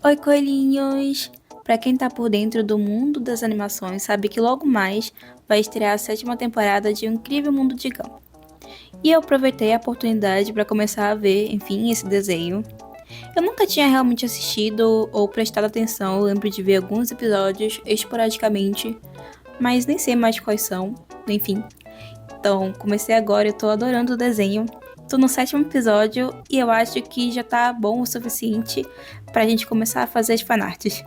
Oi, coelhinhos! Pra quem tá por dentro do mundo das animações, sabe que logo mais vai estrear a sétima temporada de O Incrível Mundo de Gumball. E eu aproveitei a oportunidade para começar a ver, enfim, esse desenho. Eu nunca tinha realmente assistido ou prestado atenção, eu lembro de ver alguns episódios esporadicamente, mas nem sei mais quais são, enfim. Então, comecei agora, eu tô adorando o desenho. Tô no sétimo episódio e eu acho que já tá bom o suficiente pra gente começar a fazer as fanarts.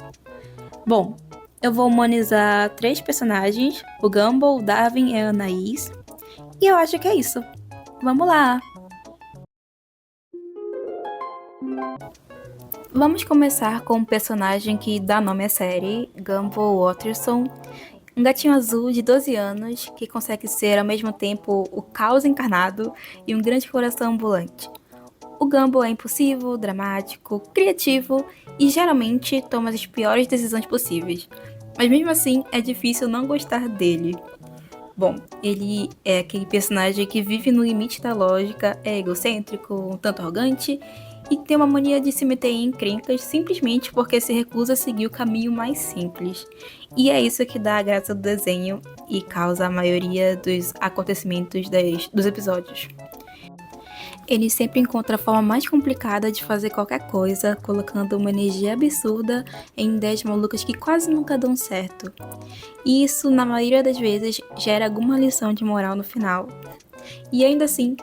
Bom, eu vou humanizar três personagens: o Gumball, o Darwin e a Anaís. E eu acho que é isso. Vamos lá! Vamos começar com um personagem que dá nome à série, Gumball Watterson, um gatinho azul de 12 anos que consegue ser ao mesmo tempo o caos encarnado e um grande coração ambulante. O Gumball é impulsivo, dramático, criativo e geralmente toma as piores decisões possíveis. Mas mesmo assim, é difícil não gostar dele. Bom, ele é aquele personagem que vive no limite da lógica, é egocêntrico, um tanto arrogante e tem uma mania de se meter em encrencas simplesmente porque se recusa a seguir o caminho mais simples. E é isso que dá a graça do desenho e causa a maioria dos acontecimentos dos episódios. Ele sempre encontra a forma mais complicada de fazer qualquer coisa, colocando uma energia absurda em ideias malucas que quase nunca dão certo. E isso, na maioria das vezes, gera alguma lição de moral no final. E ainda assim,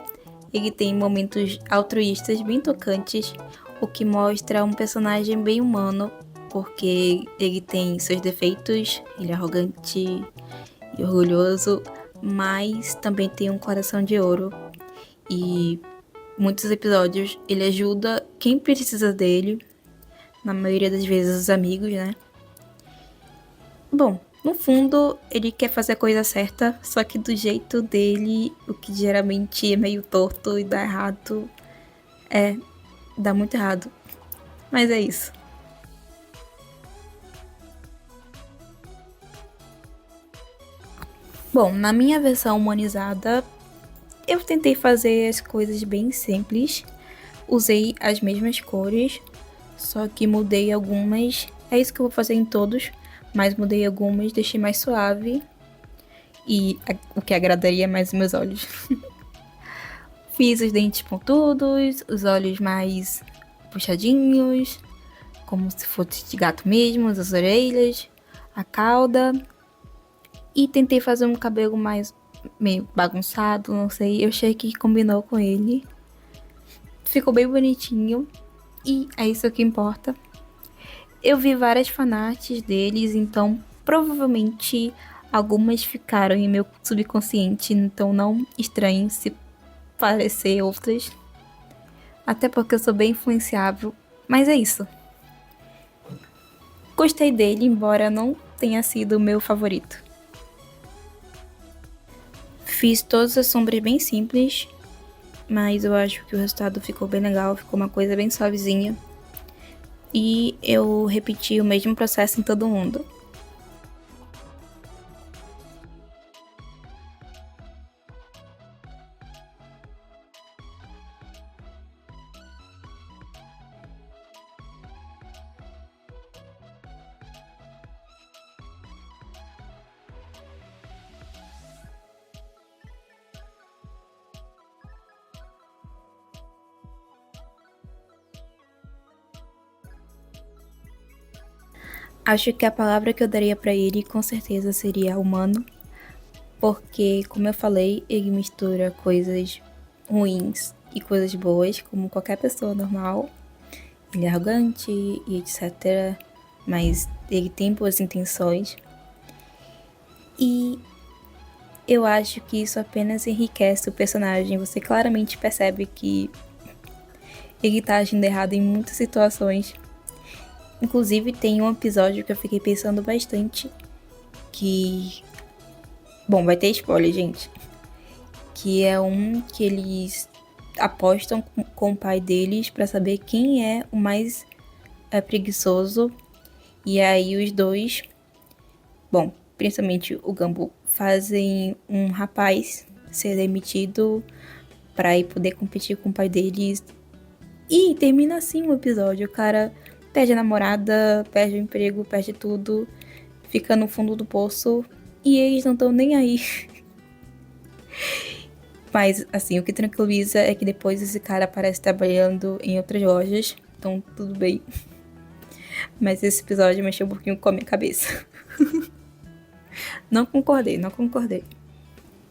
ele tem momentos altruístas bem tocantes, o que mostra um personagem bem humano, porque ele tem seus defeitos, ele é arrogante e orgulhoso, mas também tem um coração de ouro. E muitos episódios ele ajuda quem precisa dele, na maioria das vezes os amigos, né? Bom, no fundo ele quer fazer a coisa certa, só que do jeito dele, o que geralmente é meio torto e dá errado, dá muito errado. Mas é isso. Bom, na minha versão humanizada, eu tentei fazer as coisas bem simples, usei as mesmas cores, só que mudei algumas. É isso que eu vou fazer em todos, mas mudei algumas, deixei mais suave e o que agradaria mais os meus olhos. Fiz os dentes pontudos, os olhos mais puxadinhos, como se fosse de gato mesmo, as orelhas, a cauda. E tentei fazer um cabelo mais meio bagunçado, não sei. Eu achei que combinou com ele. Ficou bem bonitinho e é isso que importa. Eu vi várias fanarts deles, então provavelmente algumas ficaram em meu subconsciente, então não estranhem se parecer outras. Até porque eu sou bem influenciável, mas é isso. Gostei dele, embora não tenha sido o meu favorito. Fiz todas as sombras bem simples, mas eu acho que o resultado ficou bem legal, ficou uma coisa bem suavezinha. E eu repeti o mesmo processo em todo mundo. Acho que a palavra que eu daria pra ele com certeza seria humano, porque, como eu falei, ele mistura coisas ruins e coisas boas, como qualquer pessoa normal. Ele é arrogante e etc. Mas ele tem boas intenções. E eu acho que isso apenas enriquece o personagem. Você claramente percebe que ele tá agindo errado em muitas situações. Inclusive, tem um episódio que eu fiquei pensando bastante. Que. Bom, vai ter spoiler, gente. Que é um que eles apostam com o pai deles pra saber quem é o mais preguiçoso. E aí os dois, bom, principalmente o Gumball, fazem um rapaz ser demitido pra ir poder competir com o pai deles. E termina assim o episódio. O cara perde a namorada, perde o emprego, perde tudo, fica no fundo do poço e eles não estão nem aí. Mas, assim, o que tranquiliza é que depois esse cara aparece trabalhando em outras lojas, então tudo bem. Mas esse episódio mexeu um pouquinho com a minha cabeça. Não concordei.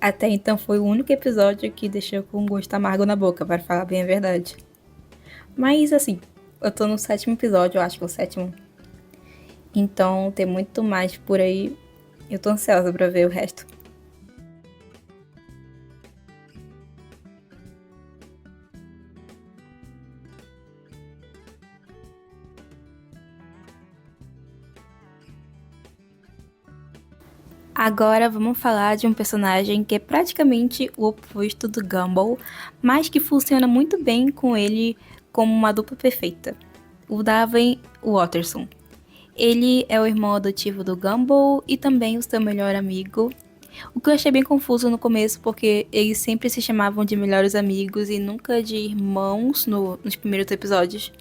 Até então foi o único episódio que deixou com um gosto amargo na boca, para falar bem a verdade. Mas, assim, eu tô no 7º episódio, eu acho que é o 7º. Então tem muito mais por aí. Eu tô ansiosa pra ver o resto. Agora vamos falar de um personagem que é praticamente o oposto do Gumball, mas que funciona muito bem com ele como uma dupla perfeita. O Darwin Watterson. Ele é o irmão adotivo do Gumball e também o seu melhor amigo. O que eu achei bem confuso no começo, porque eles sempre se chamavam de melhores amigos e nunca de irmãos nos primeiros episódios.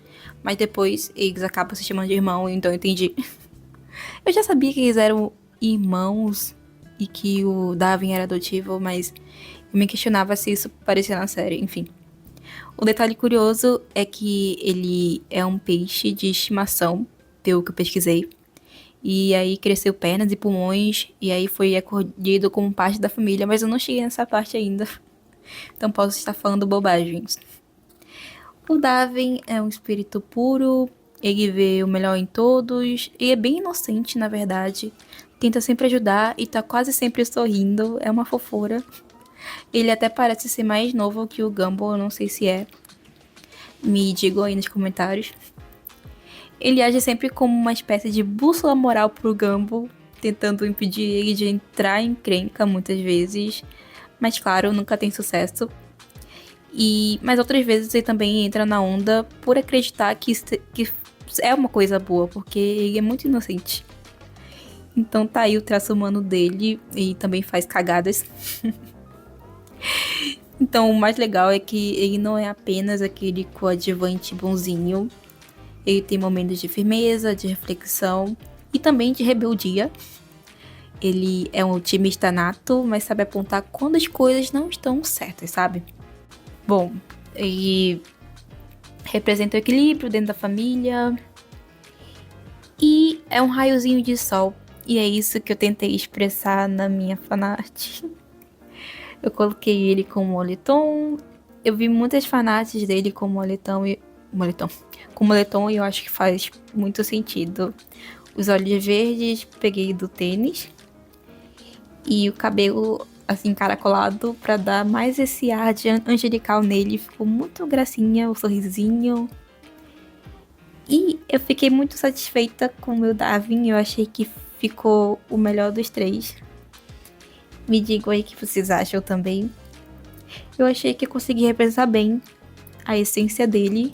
Mas depois eles acabam se chamando de irmão, então eu entendi. Eu já sabia que eles eram irmãos e que o Darwin era adotivo, mas eu me questionava se isso parecia na série, enfim. O detalhe curioso é que ele é um peixe de estimação, pelo que eu pesquisei. E aí cresceu pernas e pulmões, e aí foi acolhido como parte da família, mas eu não cheguei nessa parte ainda. Então posso estar falando bobagens. O Darwin é um espírito puro, ele vê o melhor em todos, e é bem inocente, na verdade. Tenta sempre ajudar e tá quase sempre sorrindo, é uma fofura. Ele até parece ser mais novo que o Gumball, eu não sei se é. Me digam aí nos comentários. Ele age sempre como uma espécie de bússola moral pro Gumball, tentando impedir ele de entrar em encrenca muitas vezes. Mas claro, nunca tem sucesso. Mas outras vezes ele também entra na onda por acreditar que é uma coisa boa, porque ele é muito inocente. Então tá aí o traço humano dele e também faz cagadas. Então o mais legal é que ele não é apenas aquele coadjuvante bonzinho. Ele tem momentos de firmeza, de reflexão e também de rebeldia. Ele é um otimista nato, mas sabe apontar quando as coisas não estão certas, sabe? Bom, ele representa o equilíbrio dentro da família e é um raiozinho de sol. E é isso que eu tentei expressar na minha fanart. Eu coloquei ele com moletom. Eu vi muitas fanarts dele com moletom e eu acho que faz muito sentido. Os olhos verdes peguei do tênis e o cabelo assim encaracolado pra dar mais esse ar de angelical nele. Ficou muito gracinha, o sorrisinho. E eu fiquei muito satisfeita com o meu Darwin. Eu achei que ficou o melhor dos três. Me digam aí o que vocês acham também. Eu achei que eu consegui representar bem a essência dele.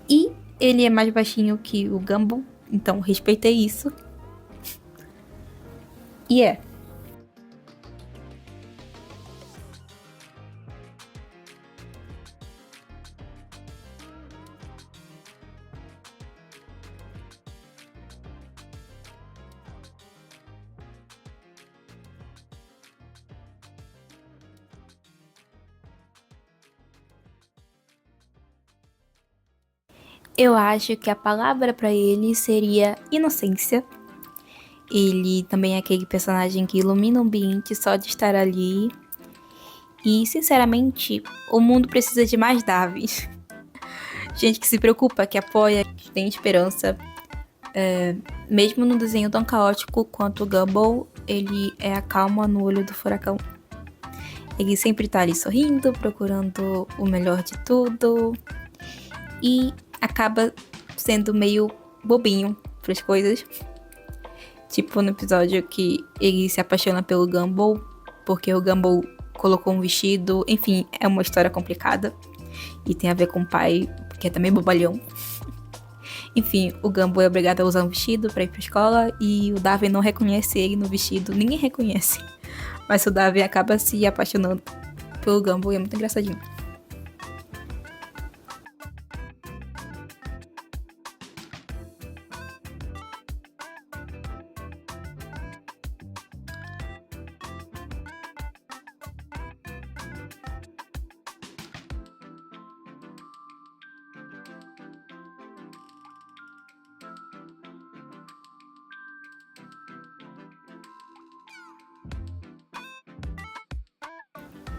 E ele é mais baixinho que o Gumball, então respeitei isso. E é. Eu acho que a palavra pra ele seria inocência. Ele também é aquele personagem que ilumina o ambiente só de estar ali. E, sinceramente, o mundo precisa de mais Darwins. Gente que se preocupa, que apoia, que tem esperança. Mesmo no desenho tão caótico quanto o Gumball, ele é a calma no olho do furacão. Ele sempre tá ali sorrindo, procurando o melhor de tudo. E acaba sendo meio bobinho pras coisas. Tipo no episódio que ele se apaixona pelo Gumball, porque o Gumball colocou um vestido. Enfim, é uma história complicada. E tem a ver com o pai, que é também bobalhão. Enfim, o Gumball é obrigado a usar um vestido pra ir pra escola. E o Darwin não reconhece ele no vestido. Ninguém reconhece. Mas o Darwin acaba se apaixonando pelo Gumball e é muito engraçadinho.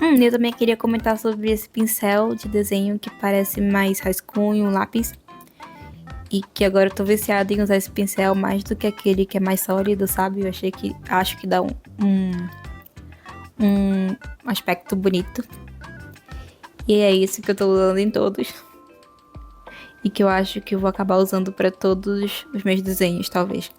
Eu também queria comentar sobre esse pincel de desenho que parece mais rascunho e um lápis. E que agora eu tô viciada em usar esse pincel mais do que aquele que é mais sólido, sabe? Acho que dá um aspecto bonito. E é isso que eu tô usando em todos. E que eu acho que eu vou acabar usando pra todos os meus desenhos, talvez.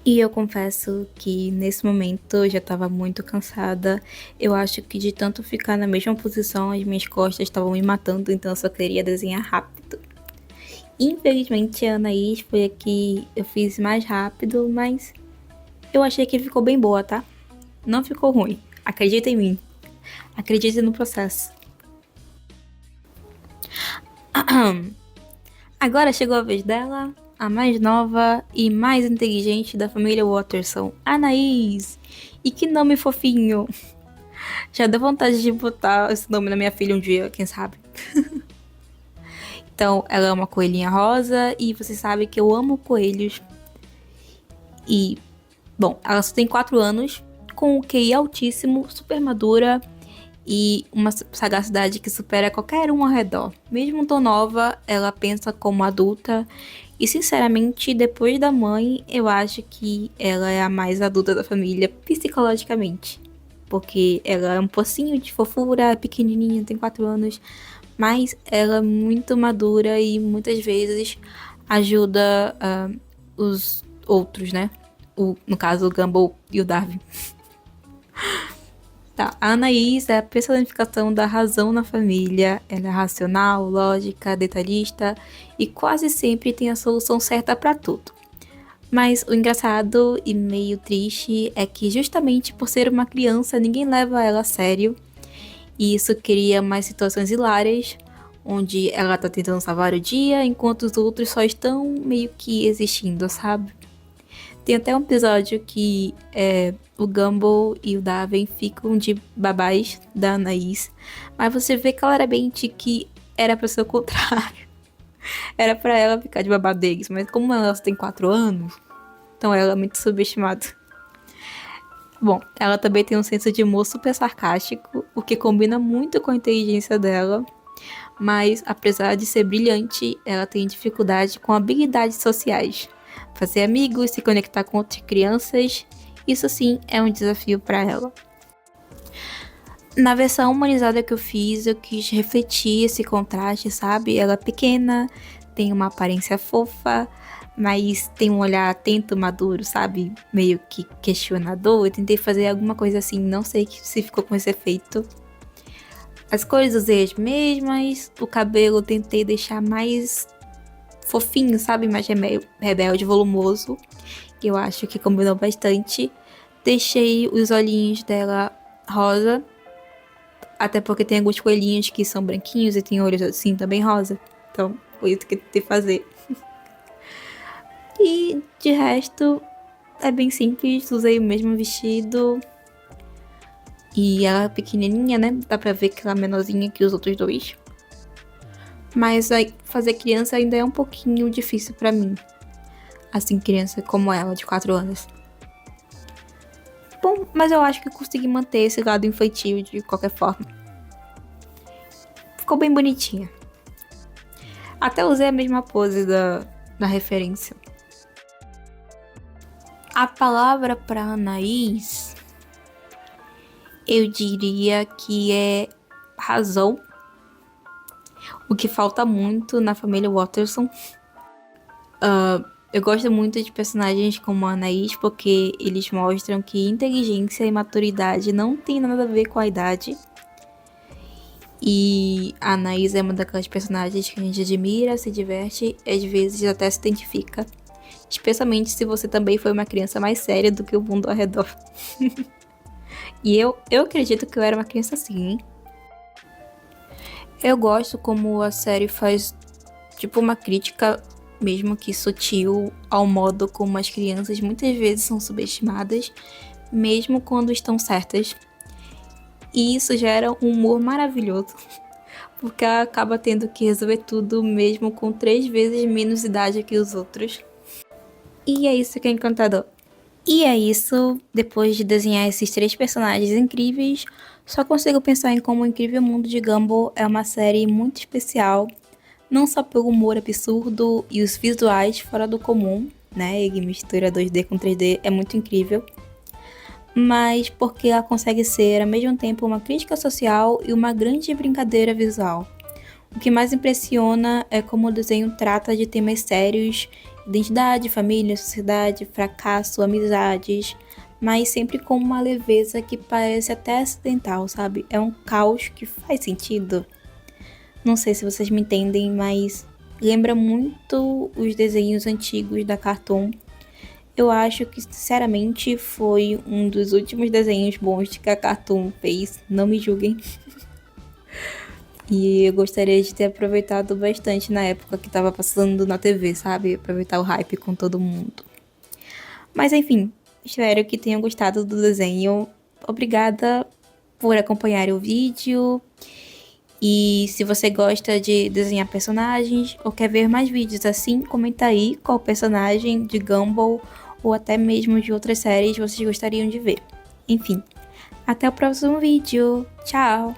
E eu confesso que nesse momento eu já estava muito cansada. Eu acho que de tanto ficar na mesma posição, as minhas costas estavam me matando, então eu só queria desenhar rápido. Infelizmente a Anaís foi a que eu fiz mais rápido, mas eu achei que ficou bem boa, tá? Não ficou ruim. Acredita em mim. Acredite no processo. Agora chegou a vez dela, a mais nova e mais inteligente da família Watterson, Anaís. E que nome fofinho! Já deu vontade de botar esse nome na minha filha um dia, quem sabe? Então, ela é uma coelhinha rosa e você sabe que eu amo coelhos. E, bom, ela só tem 4 anos, com um QI altíssimo, super madura e uma sagacidade que supera qualquer um ao redor. Mesmo tão nova, ela pensa como adulta e, sinceramente, depois da mãe, eu acho que ela é a mais adulta da família psicologicamente. Porque ela é um pocinho de fofura, é pequenininha, tem 4 anos, mas ela é muito madura e muitas vezes ajuda os outros, né? No caso, o Gumball e o Darwin. Tá, a Anaís é a personificação da razão na família. Ela é racional, lógica, detalhista e quase sempre tem a solução certa para tudo. Mas o engraçado e meio triste é que justamente por ser uma criança, ninguém leva ela a sério. E isso cria mais situações hilárias, onde ela tá tentando salvar o dia, enquanto os outros só estão meio que existindo, sabe? Tem até um episódio que o Gumball e o Darwin ficam de babás da Anaís, mas você vê claramente que era pra ser o contrário. Era pra ela ficar de babá deles, mas como ela tem 4 anos, então ela é muito subestimada. Bom, ela também tem um senso de humor super sarcástico, o que combina muito com a inteligência dela, mas apesar de ser brilhante, ela tem dificuldade com habilidades sociais. Fazer amigos, se conectar com outras crianças, isso sim é um desafio para ela. Na versão humanizada que eu fiz, eu quis refletir esse contraste, sabe? Ela é pequena, tem uma aparência fofa, mas tem um olhar atento, maduro, sabe? Meio que questionador. Eu tentei fazer alguma coisa assim, não sei se ficou com esse efeito. As cores usei as mesmas, o cabelo eu tentei deixar mais fofinho, sabe? Mais rebelde, volumoso, que eu acho que combinou bastante. Deixei os olhinhos dela rosa, até porque tem alguns coelhinhos que são branquinhos e tem olhos assim também rosa. Então, foi isso que eu tentei fazer. E de resto, é bem simples, usei o mesmo vestido. E ela é pequenininha, né? Dá pra ver que ela é menorzinha que os outros dois. Mas aí, fazer criança ainda é um pouquinho difícil pra mim. Assim, criança como ela, de 4 anos. Bom, mas eu acho que consegui manter esse lado infantil de qualquer forma. Ficou bem bonitinha. Até usei a mesma pose da referência. A palavra para Anaís, eu diria que é razão, o que falta muito na família Watterson. Eu gosto muito de personagens como a Anaís porque eles mostram que inteligência e maturidade não tem nada a ver com a idade. E a Anaís é uma daquelas personagens que a gente admira, se diverte e às vezes até se identifica. Especialmente se você também foi uma criança mais séria do que o mundo ao redor. E eu acredito que eu era uma criança assim, hein? Eu gosto como a série faz tipo uma crítica, mesmo que sutil, ao modo como as crianças muitas vezes são subestimadas, mesmo quando estão certas. E isso gera um humor maravilhoso, porque ela acaba tendo que resolver tudo mesmo com 3 vezes menos idade que os outros. E é isso que é encantador. E é isso, depois de desenhar esses 3 personagens incríveis, só consigo pensar em como o Incrível Mundo de Gumball é uma série muito especial, não só pelo humor absurdo e os visuais fora do comum, né? Ele mistura 2D com 3D, é muito incrível, mas porque ela consegue ser ao mesmo tempo uma crítica social e uma grande brincadeira visual. O que mais impressiona é como o desenho trata de temas sérios, identidade, família, sociedade, fracasso, amizades, mas sempre com uma leveza que parece até acidental, sabe? É um caos que faz sentido. Não sei se vocês me entendem, mas lembra muito os desenhos antigos da Cartoon. Eu acho que, sinceramente, foi um dos últimos desenhos bons que a Cartoon fez, não me julguem. E eu gostaria de ter aproveitado bastante na época que tava passando na TV, sabe? Aproveitar o hype com todo mundo. Mas enfim, espero que tenham gostado do desenho. Obrigada por acompanhar o vídeo. E se você gosta de desenhar personagens ou quer ver mais vídeos assim, comenta aí qual personagem de Gumball ou até mesmo de outras séries vocês gostariam de ver. Enfim, até o próximo vídeo. Tchau!